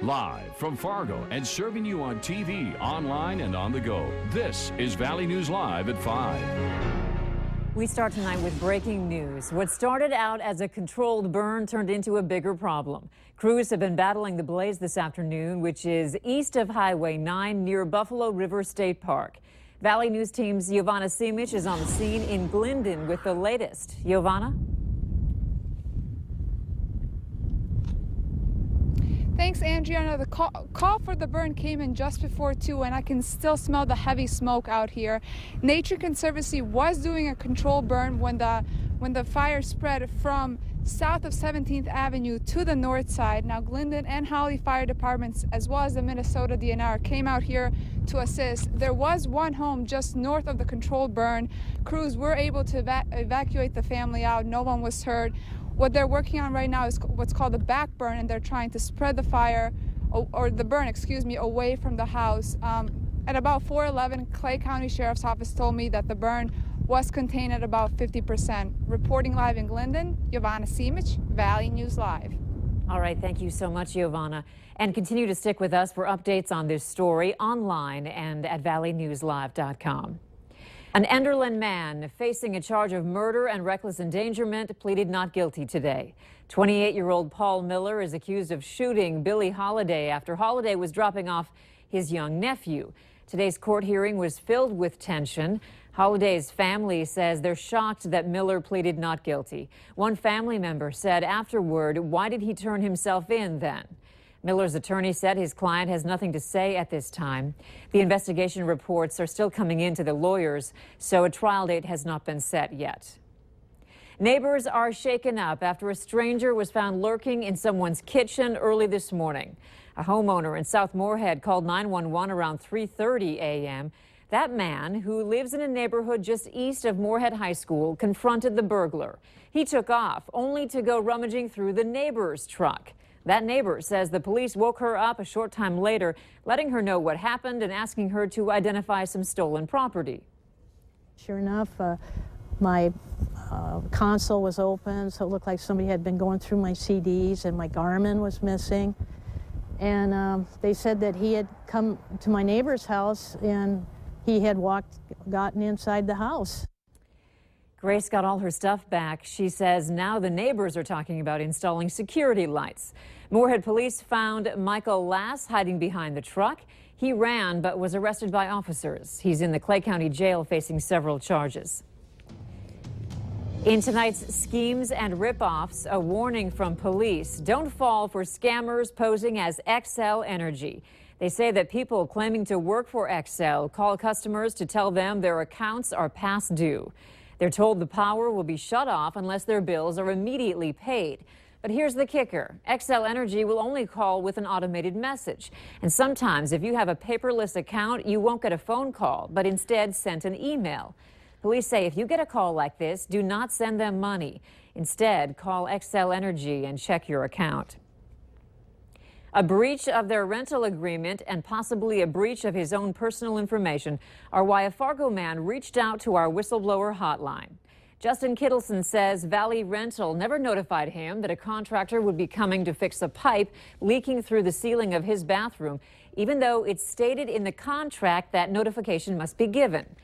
Live from Fargo and serving you on TV, online, and on the go. This is Valley News Live at 5. We start tonight with breaking news. What started out as a controlled burn turned into a bigger problem. Crews have been battling the blaze this afternoon, which is east of Highway 9 near Buffalo River State Park. Valley News Team's Giovanna Simic is on the scene in Glendon with the latest. Giovanna? Thanks, Andrea. The call for the burn came in just before 2, and I can still smell the heavy smoke out here. Nature Conservancy was doing a controlled burn when the fire spread from south of 17th Avenue to the north side. Now, Glendon and Holly Fire Departments, as well as the Minnesota DNR, came out here to assist. There was one home just north of the controlled burn. Crews were able to evacuate the family out. No one was hurt. What they're working on right now is what's called a back burn, and they're trying to spread the fire, or the burn, excuse me, away from the house. At about 4:11, Clay County Sheriff's Office told me that the burn was contained at about 50%. Reporting live in Glendon, Giovanna Simic, Valley News Live. All right, thank you so much, Giovanna. And continue to stick with us for updates on this story online and at valleynewslive.com. An Enderlin man facing a charge of murder and reckless endangerment pleaded not guilty today. 28-year-old Paul Miller is accused of shooting Billie Holiday after Holiday was dropping off his young nephew. Today's court hearing was filled with tension. Holiday's family says they're shocked that Miller pleaded not guilty. One family member said afterward, "Why did he turn himself in then?" Miller's attorney said his client has nothing to say at this time. The investigation reports are still coming in to the lawyers, so a trial date has not been set yet. Neighbors are shaken up after a stranger was found lurking in someone's kitchen early this morning. A homeowner in South Moorhead called 911 around 3:30 a.m. That man, who lives in a neighborhood just east of Moorhead High School, confronted the burglar. He took off, only to go rummaging through the neighbor's truck. That neighbor says the police woke her up a short time later, letting her know what happened and asking her to identify some stolen property. Sure enough, my console was open, so it looked like somebody had been going through my CDs, and my Garmin was missing. And they said that he had come to my neighbor's house and he had gotten inside the house. Grace got all her stuff back. She says now the neighbors are talking about installing security lights. Moorhead police found Michael Lass hiding behind the truck. He ran but was arrested by officers. He's in the Clay County Jail facing several charges. In tonight's Schemes and Rip-Offs, a warning from police. Don't fall for scammers posing as Xcel Energy. They say that people claiming to work for Xcel call customers to tell them their accounts are past due. They're told the power will be shut off unless their bills are immediately paid. But here's the kicker. Xcel Energy will only call with an automated message. And sometimes if you have a paperless account, you won't get a phone call, but instead sent an email. Police say if you get a call like this, do not send them money. Instead, call Xcel Energy and check your account. A breach of their rental agreement and possibly a breach of his own personal information are why a Fargo man reached out to our whistleblower hotline. Justin Kittleson says Valley Rental never notified him that a contractor would be coming to fix a pipe leaking through the ceiling of his bathroom, even though it's stated in the contract that notification must be given.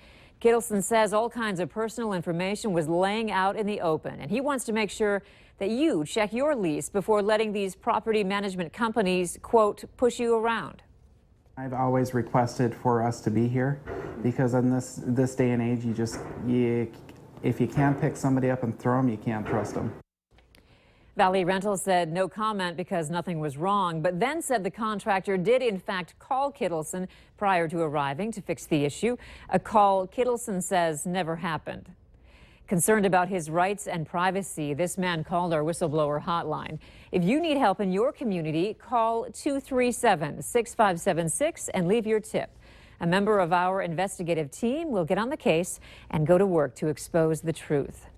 Kittleson says all kinds of personal information was laying out in the open, and he wants to make sure that you check your lease before letting these property management companies, quote, push you around. I've always requested for us to be here because in this day and age, if you can't pick somebody up and throw them, you can't trust them. Valley Rental said no comment because nothing was wrong, but then said the contractor did in fact call Kittleson prior to arriving to fix the issue, a call Kittleson says never happened. Concerned about his rights and privacy, this man called our whistleblower hotline. If you need help in your community, call 237-6576 and leave your tip. A member of our investigative team will get on the case and go to work to expose the truth.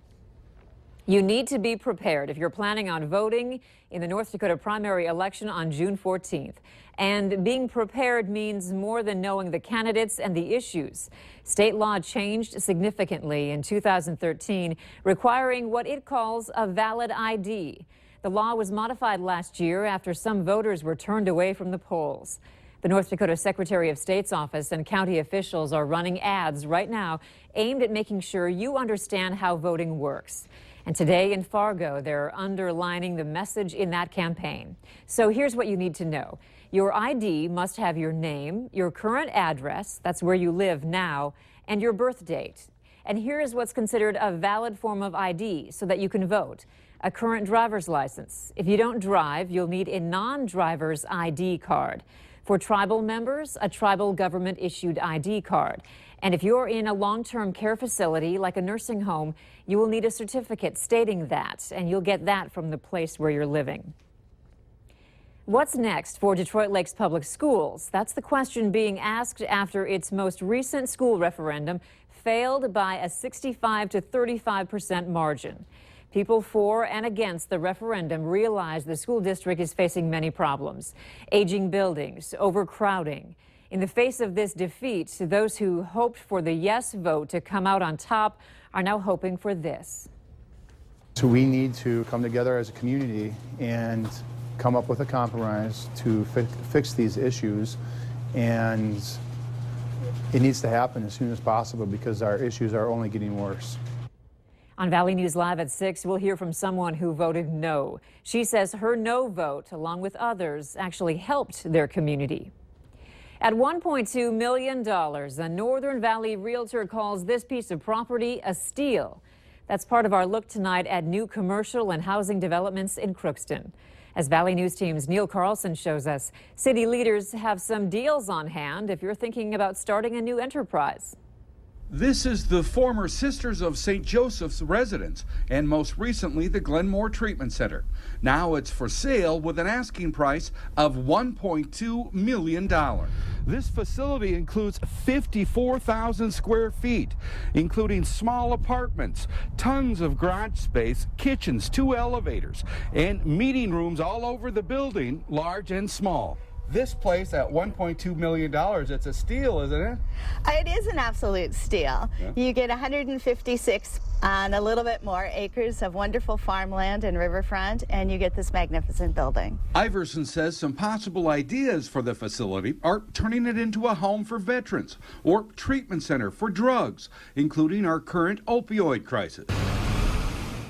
You need to be prepared if you're planning on voting in the North Dakota primary election on June 14th. And being prepared means more than knowing the candidates and the issues. State law changed significantly in 2013, requiring what it calls a valid ID. The law was modified last year after some voters were turned away from the polls. The North Dakota Secretary of State's office and county officials are running ads right now aimed at making sure you understand how voting works. And today in Fargo, they're underlining the message in that campaign. So here's what you need to know. Your ID must have your name, your current address, that's where you live now, and your birth date. And here is what's considered a valid form of ID so that you can vote. A current driver's license. If you don't drive, you'll need a non-driver's ID card. For tribal members, a tribal government-issued ID card. And if you're in a long-term care facility like a nursing home, you will need a certificate stating that, and you'll get that from the place where you're living. What's next for Detroit Lakes Public Schools? That's the question being asked after its most recent school referendum failed by a 65 to 35% margin. People for and against the referendum realize the school district is facing many problems. Aging buildings, overcrowding. In the face of this defeat, those who hoped for the yes vote to come out on top are now hoping for this. So we need to come together as a community and come up with a compromise to fix these issues, and it needs to happen as soon as possible because our issues are only getting worse. On Valley News Live at 6, we'll hear from someone who voted no. She says her no vote, along with others, actually helped their community. At $1.2 million, a Northern Valley realtor calls this piece of property a steal. That's part of our look tonight at new commercial and housing developments in Crookston. As Valley News Team's Neil Carlson shows us, city leaders have some deals on hand if you're thinking about starting a new enterprise. This is the former Sisters of St. Joseph's residence and most recently the Glenmore Treatment Center. Now it's for sale with an asking price of $1.2 million. This facility includes 54,000 square feet, including small apartments, tons of garage space, kitchens, 2 elevators, and meeting rooms all over the building, large and small. This place at $1.2 million, it's a steal, isn't it? It is an absolute steal. Yeah. You get 156 and a little bit more acres of wonderful farmland and riverfront, and you get this magnificent building. Iverson says some possible ideas for the facility are turning it into a home for veterans or treatment center for drugs, including our current opioid crisis.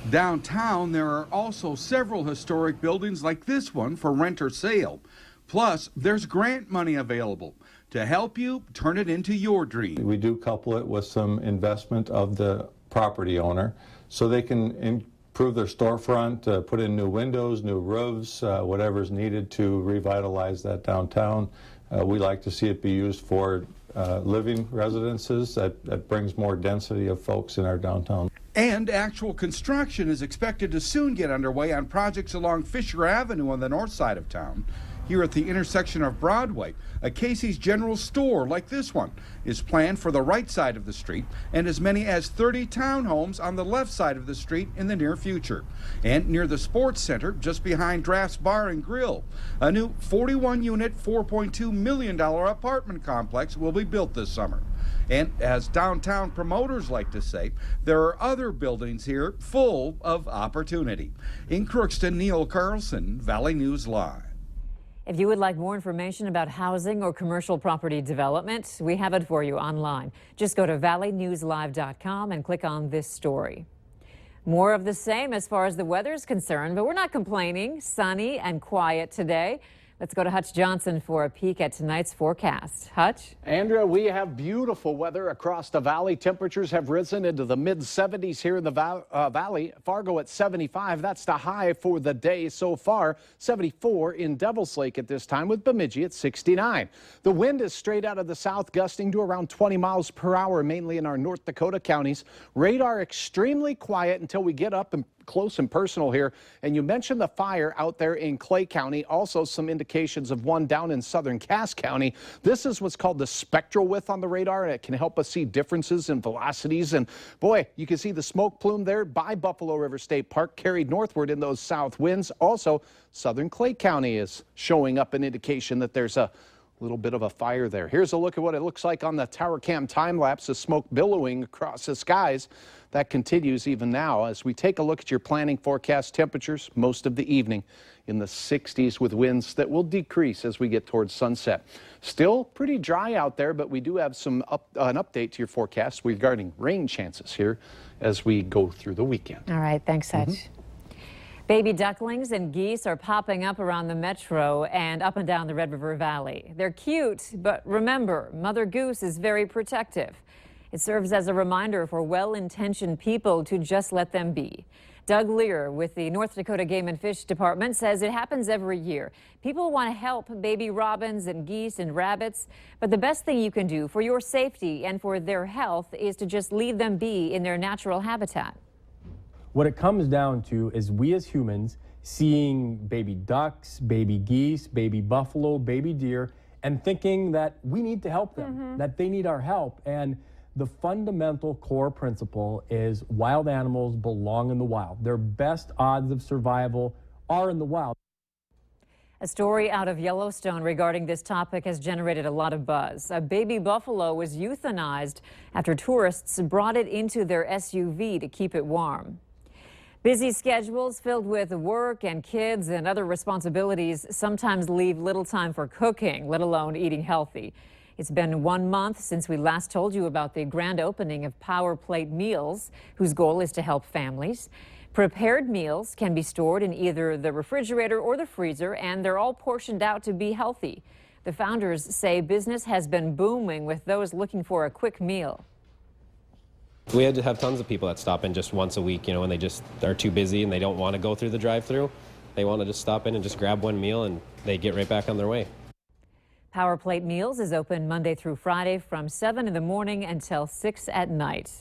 Downtown, there are also several historic buildings like this one for rent or sale. Plus, there's grant money available to help you turn it into your dream. We do couple it with some investment of the property owner so they can improve their storefront, put in new windows, new roofs, whatever's needed to revitalize that downtown. We like to see it be used for living residences. That brings more density of folks in our downtown. And actual construction is expected to soon get underway on projects along Fisher Avenue on the north side of town. Here at the intersection of Broadway, a Casey's General Store like this one is planned for the right side of the street, and as many as 30 townhomes on the left side of the street in the near future. And near the Sports Center, just behind Drafts Bar and Grill, a new 41-unit, $4.2 million apartment complex will be built this summer. And as downtown promoters like to say, there are other buildings here full of opportunity. In Crookston, Neil Carlson, Valley News Live. If you would like more information about housing or commercial property development, we have it for you online. Just go to valleynewslive.com and click on this story. More of the same as far as the weather is concerned, but we're not complaining. Sunny and quiet today. Let's go to Hutch Johnson for a peek at tonight's forecast. Hutch? Andrea, we have beautiful weather across the valley. Temperatures have risen into the mid-70s here in the valley. Fargo at 75. That's the high for the day so far. 74 in Devil's Lake at this time, with Bemidji at 69. The wind is straight out of the south, gusting to around 20 miles per hour, mainly in our North Dakota counties. Radar extremely quiet until we get up and close and personal here. And you mentioned the fire out there in Clay County. Also some indications of one down in southern Cass County. This is what's called the spectral width on the radar, and it can help us see differences in velocities. And boy, you can see the smoke plume there by Buffalo River State Park carried northward in those south winds. Also, southern Clay County is showing up an indication that there's a little bit of a fire there. Here's a look at what it looks like on the tower cam time lapse of smoke billowing across the skies. That continues even now as we take a look at your planning forecast. Temperatures most of the evening in the 60s with winds that will decrease as we get towards sunset. Still pretty dry out there, but we do have an update to your forecast regarding rain chances here as we go through the weekend. All right, thanks, Hutch. Baby ducklings and geese are popping up around the metro and up and down the Red River Valley. They're cute, but remember, Mother Goose is very protective. It serves as a reminder for well-intentioned people to just let them be. Doug Lear with the North Dakota Game and Fish Department says it happens every year. People want to help baby robins and geese and rabbits, but the best thing you can do for your safety and for their health is to just leave them be in their natural habitat. What it comes down to is we as humans seeing baby ducks, baby geese, baby buffalo, baby deer, and thinking that we need to help them, that they need our help. And the fundamental core principle is wild animals belong in the wild. Their best odds of survival are in the wild. A story out of Yellowstone regarding this topic has generated a lot of buzz. A baby buffalo was euthanized after tourists brought it into their SUV to keep it warm. Busy schedules filled with work and kids and other responsibilities sometimes leave little time for cooking, let alone eating healthy. It's been 1 month since we last told you about the grand opening of Power Plate Meals, whose goal is to help families. Prepared meals can be stored in either the refrigerator or the freezer, and they're all portioned out to be healthy. The founders say business has been booming with those looking for a quick meal. We had to have tons of people that stop in just once a week, when they just are too busy and they don't want to go through the drive-thru. They want to just stop in and just grab one meal and they get right back on their way. Power Plate Meals is open Monday through Friday from 7 in the morning until 6 at night.